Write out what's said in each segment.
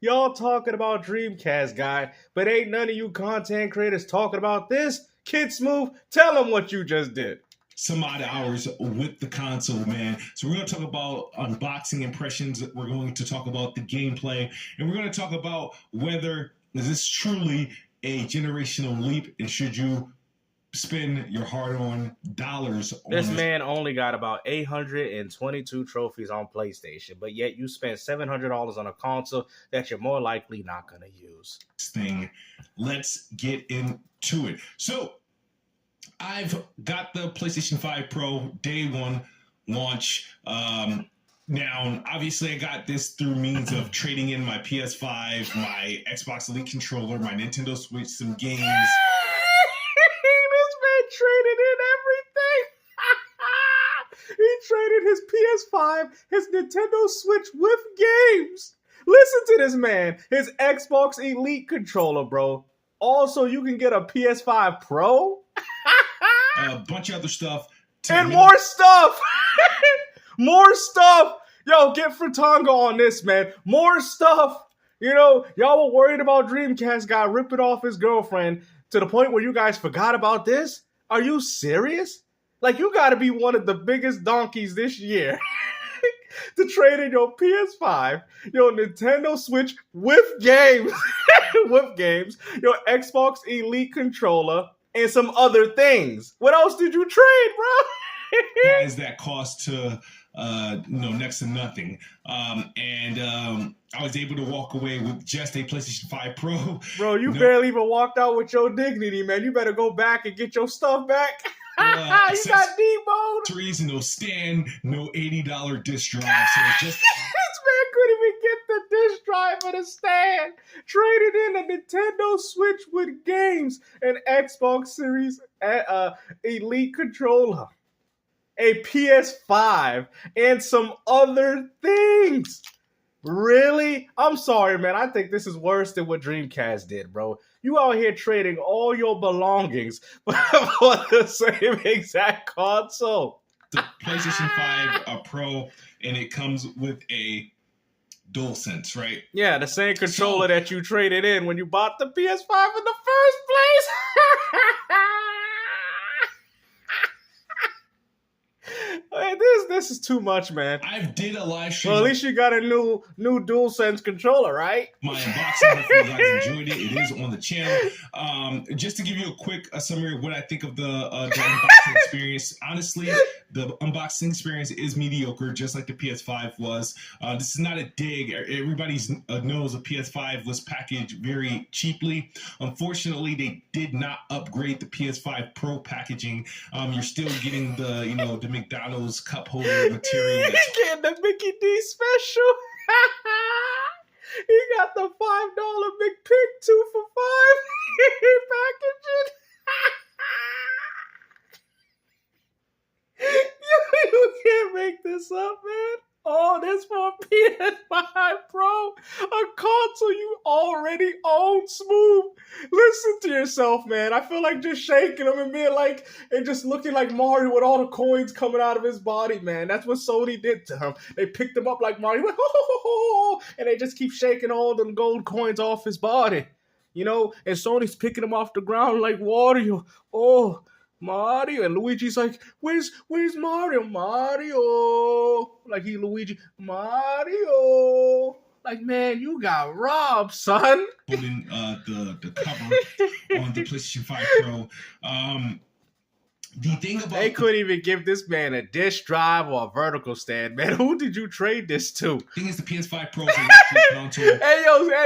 Y'all talking about Dreamcast guy, but ain't none of you content creators talking about this. Kidsmoove, tell them what you just did. Some odd hours with the console, man. So we're going to talk about unboxing impressions. We're going to talk about the gameplay, and we're going to talk about whether is this truly a generational leap, and should you spend your hard-earned dollars on this man only got about 822 trophies on PlayStation, but yet you spent $700 on a console that you're more likely not going to use. Thing. Let's get into it. So I've got the PlayStation 5 Pro day one launch. Now, obviously, I got this through means of trading in my PS5, my Xbox Elite controller, my Nintendo Switch, some games. Traded in everything. He traded his PS5, his Nintendo Switch with games. Listen to this man. His Xbox Elite controller, bro. Also, you can get a PS5 Pro. A bunch of other stuff. And more stuff. More stuff. Yo, get Fratanga on this, man. More stuff. You know, y'all were worried about Dreamcast guy ripping off his girlfriend to the point where you guys forgot about this. Are you serious? Like, you got to be one of the biggest donkeys this year to trade in your PS5, your Nintendo Switch with games, your Xbox Elite controller, and some other things. What else did you trade, bro? Why is that cost to next to nothing? I was able to walk away with just a PlayStation 5 Pro. Bro, you barely even walked out with your dignity, man. You better go back and get your stuff back. You got demoed. Accessories, no stand, no $80 disc drive. So just this man couldn't even get the disc drive and a stand. Traded in a Nintendo Switch with games, an Xbox Series Elite controller, a PS5, and some other things. Really? I'm sorry, man. I think this is worse than what Dreamcast did, bro. You out here trading all your belongings for the same exact console. The PlayStation 5 Pro, and it comes with a DualSense, right? Yeah, the same controller that you traded in when you bought the PS5 in the first place. This is too much, man. I did a live stream. Well, at least you got a new DualSense controller, right? My unboxing, hopefully you guys enjoyed it. It is on the channel. Just to give you a quick summary of what I think of the unboxing experience. Honestly, the unboxing experience is mediocre, just like the PS5 was. This is not a dig. Everybody knows the PS5 was packaged very cheaply. Unfortunately, they did not upgrade the PS5 Pro packaging. You're still getting the McDonald's cup holder material. He's getting the Mickey D special. He got the $5 McPick 2 for $5 packaging. You can't make this up, man. Oh, this for a PS5 Pro, a console you already own, Smooth. Listen to yourself, man. I feel like just shaking him and being like, and just looking like Mario with all the coins coming out of his body, man. That's what Sony did to him. They picked him up like Mario, went, ho, ho, ho, ho, and they just keep shaking all them gold coins off his body. You know, and Sony's picking him off the ground like Wario. Oh, Mario. And Luigi's like, where's Mario? Mario. Like he Luigi. Mario. Like, man, you got robbed, son. Holding the cover on the PlayStation 5 Pro. The thing about they couldn't even give this man a disk drive or a vertical stand, man. Who did you trade this to? The thing is, the PS5 Pro is a console. Hey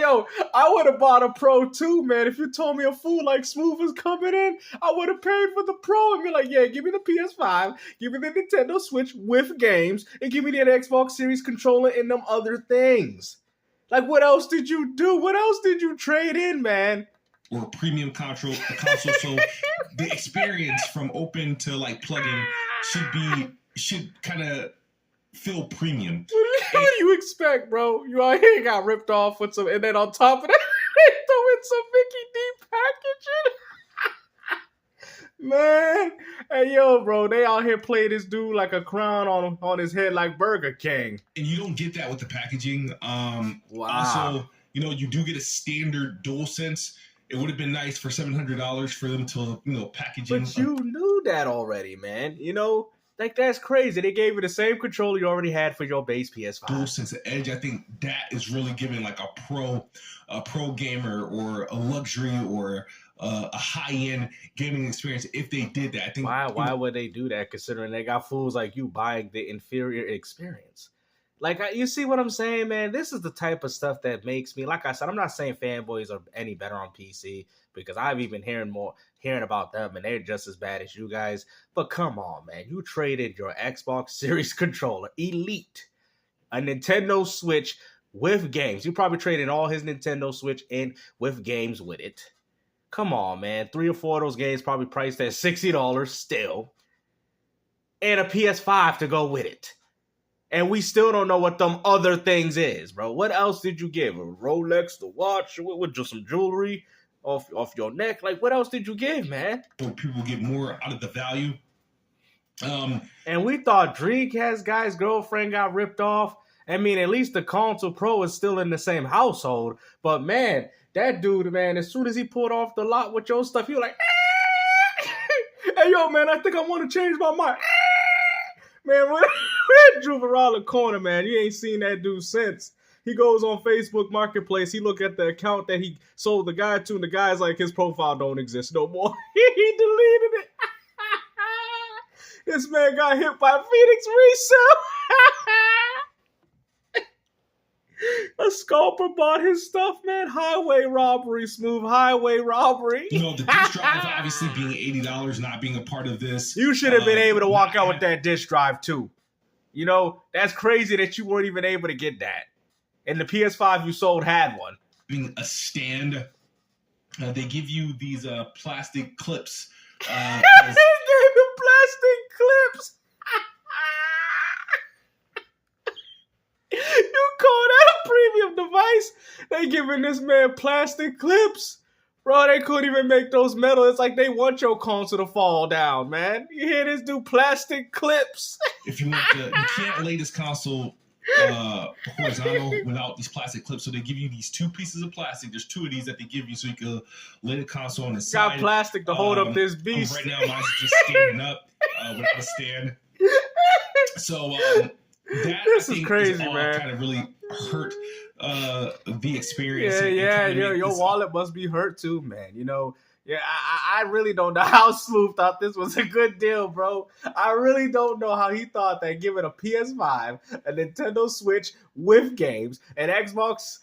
yo, I would have bought a Pro too, man. If you told me a fool like Smooth was coming in, I would have paid for the Pro and be like, yeah, give me the PS5, give me the Nintendo Switch with games, and give me the Xbox Series controller and them other things. Like, what else did you do? What else did you trade in, man? Or a premium console, so the experience from open to like plug-in should kind of feel premium. What do you expect, bro? You out here got ripped off with some, and then on top of that, they throw in some Mickey D packaging. Man, hey yo, bro, they out here play this dude like a crown on his head like Burger King. And you don't get that with the packaging. Wow. Also, you do get a standard DualSense. It would have been nice for $700 for them to, package in. But you knew that already, man. Like, that's crazy. They gave you the same controller you already had for your base PS5. DualSense Edge. I think that is really giving like a pro gamer or a luxury or a high-end gaming experience if they did that. I think why would they do that, considering they got fools like you buying the inferior experience? Like, you see what I'm saying, man? This is the type of stuff that makes me, like I said, I'm not saying fanboys are any better on PC, because I've even hearing about them and they're just as bad as you guys. But come on, man. You traded your Xbox Series controller, Elite, a Nintendo Switch with games. You probably traded all his Nintendo Switch in with games with it. Come on, man. 3 or 4 of those games probably priced at $60 still. And a PS5 to go with it. And we still don't know what them other things is, bro. What else did you give? A Rolex, the watch, with just some jewelry off your neck? Like, what else did you give, man? People get more out of the value. And we thought Dreamcast guy's girlfriend got ripped off. I mean, at least the console Pro is still in the same household. But, man, that dude, man, as soon as he pulled off the lot with your stuff, he was like, hey, yo, man, I think I want to change my mind. Man, when drove around the corner, man, you ain't seen that dude since. He goes on Facebook Marketplace. He look at the account that he sold the guy to, and the guy's like, his profile don't exist no more. He deleted it. This man got hit by Phoenix Resale. A scalper bought his stuff, man. Highway robbery, Smooth. Highway robbery. The disk drive obviously being $80, not being a part of this. You should have been able to walk out with that disk drive too. That's crazy that you weren't even able to get that. And the PS5 you sold had one. Being a stand, they give you these plastic clips. They gave him plastic clips. You call that a premium device? They giving this man plastic clips. Bro, they couldn't even make those metal. It's like they want your console to fall down, man. You hear this dude? Plastic clips. If you want you can't lay this console horizontal without these plastic clips. So they give you these 2 pieces of plastic. There's 2 of these that they give you so you can lay the console on the side. Got plastic to hold up this beast. Right now, mine's just standing up without a stand. So this is crazy, man. Kind of really hurt the experience. Your wallet must be hurt too, man. I really don't know how Smooth thought this was a good deal, bro. I really don't know how he thought that giving a PS5, a Nintendo Switch with games, an Xbox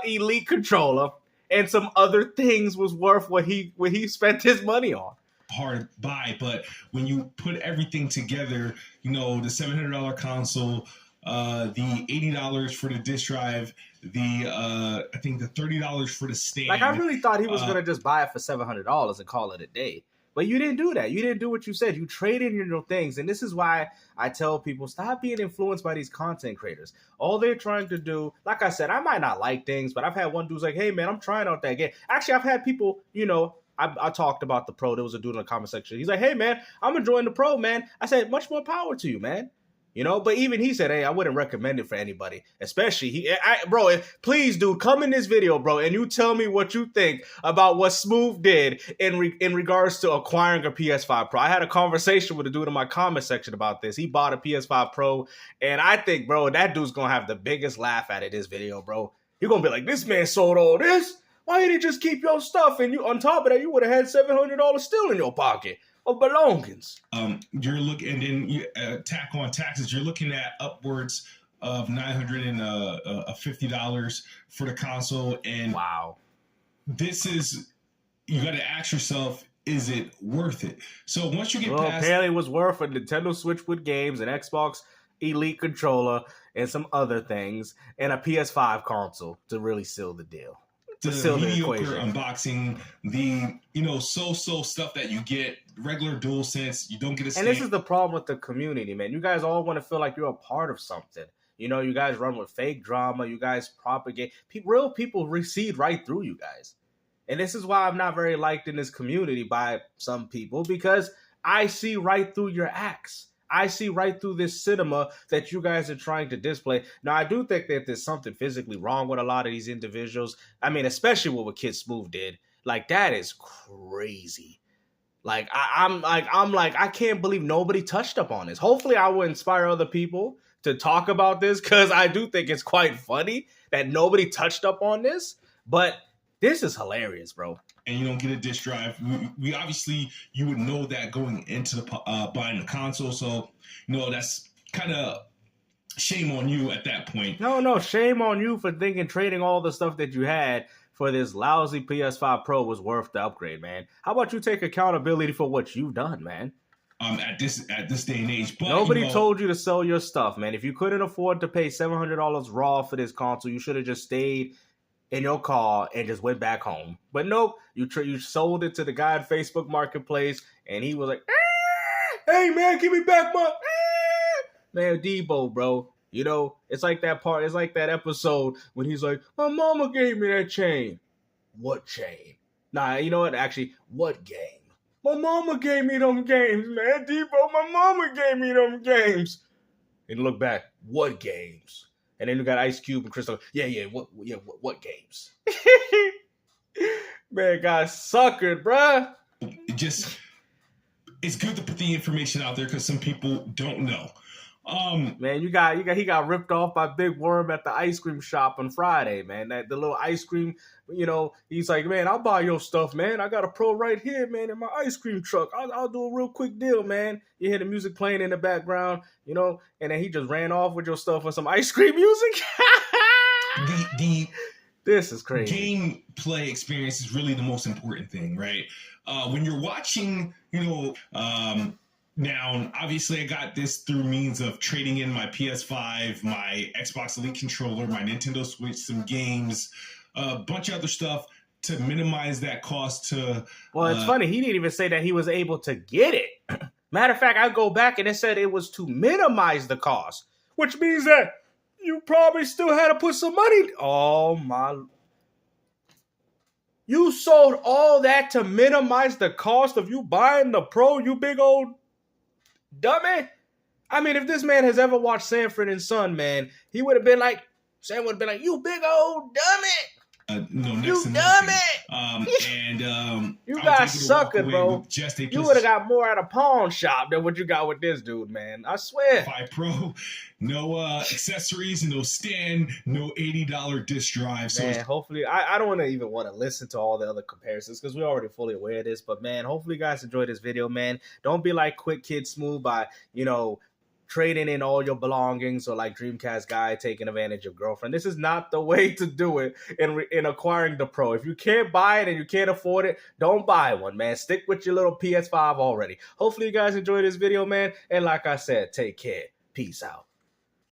Elite controller, and some other things was worth what he spent his money on. Hard buy, but when you put everything together, the $700 console, the $80 for the disc drive, I think the $30 for the stand. Like, I really thought he was gonna just buy it for $700 and call it a day. But you didn't do that. You didn't do what you said. You traded in your things. And this is why I tell people, stop being influenced by these content creators. All they're trying to do, like I said, I might not like things, but I've had one dude's like, hey man, I'm trying out that game. Actually, I've had people, I talked about the Pro. There was a dude in the comment section. He's like, hey, man, I'm enjoying the Pro, man. I said, much more power to you, man. But even he said, hey, I wouldn't recommend it for anybody. Especially, bro, please, dude, come in this video, bro, and you tell me what you think about what Smooth did in regards to acquiring a PS5 Pro. I had a conversation with a dude in my comment section about this. He bought a PS5 Pro, and I think, bro, that dude's going to have the biggest laugh out of this video, bro. You're going to be like, this man sold all this? Why didn't you just keep your stuff? And you, on top of that, you would have had $700 still in your pocket of belongings. You're looking, and then you tack on taxes. You're looking at upwards of $950 for the console. And wow, this is, you got to ask yourself, is it worth it? So once you get past, apparently it was worth a Nintendo Switch with games, an Xbox Elite controller, and some other things, and a PS5 console to really seal the deal. The mediocre unboxing, the so-so stuff that you get, regular DualSense, you don't get a stand. And this is the problem with the community, man. You guys all want to feel like you're a part of something. You guys run with fake drama. You guys propagate. Real people recede right through you guys. And this is why I'm not very liked in this community by some people, because I see right through your acts. I see right through this cinema that you guys are trying to display. Now, I do think that there's something physically wrong with a lot of these individuals. I mean, especially what Kidsmoove did. Like, that is crazy. Like, I'm like, I can't believe nobody touched up on this. Hopefully, I will inspire other people to talk about this, because I do think it's quite funny that nobody touched up on this. But this is hilarious, bro. And you don't get a disc drive. We obviously, you would know that going into the buying the console. So, that's kind of shame on you at that point. No, shame on you for thinking trading all the stuff that you had for this lousy PS5 Pro was worth the upgrade, man. How about you take accountability for what you've done, man? At this day and age. But nobody told you to sell your stuff, man. If you couldn't afford to pay $700 raw for this console, you should have just stayed in your car and just went back home. But nope, you sold it to the guy at Facebook Marketplace, and he was like, "Hey man, give me back my man, Debo, bro." It's like that part. It's like that episode when he's like, "My mama gave me that chain." What chain? Nah, you know what? Actually, what game? My mama gave me them games, man. Debo, my mama gave me them games. And look back, what games? And then you got Ice Cube and Crystal. What games? Man, got suckered, bruh. It's good to put the information out there because some people don't know. Man, he got ripped off by Big Worm at the ice cream shop on Friday, man. The little ice cream, he's like, "Man, I'll buy your stuff, man. I got a Pro right here, man, in my ice cream truck. I'll do a real quick deal, man." You hear the music playing in the background, and then he just ran off with your stuff with some ice cream music. This is crazy. Gameplay experience is really the most important thing, right? When you're watching, now, obviously, I got this through means of trading in my PS5, my Xbox Elite controller, my Nintendo Switch, some games, a bunch of other stuff to minimize that cost to... Well, it's funny. He didn't even say that he was able to get it. Matter of fact, I go back and it said it was to minimize the cost, which means that you probably still had to put some money... Oh, my... You sold all that to minimize the cost of you buying the Pro, you big old... dummy. I mean, if this man has ever watched Sanford and Son, man, he would have been like, Sam would have been like, "You big old dummy." You dummy. You got suckered, bro. You would have got more at a pawn shop than what you got with this dude, man. I swear. PS5 Pro, no accessories, no stand, no $80 disc drive. So man, hopefully, I don't even want to listen to all the other comparisons because we're already fully aware of this. But man, hopefully you guys enjoyed this video, man. Don't be like Quick Kidsmoove by, trading in all your belongings, or like Dreamcast guy taking advantage of girlfriend. This is not the way to do it in acquiring the Pro. If you can't buy it and you can't afford it, don't buy one, man. Stick with your little PS5 already. Hopefully you guys enjoyed this video, man. And like I said, take care. Peace out.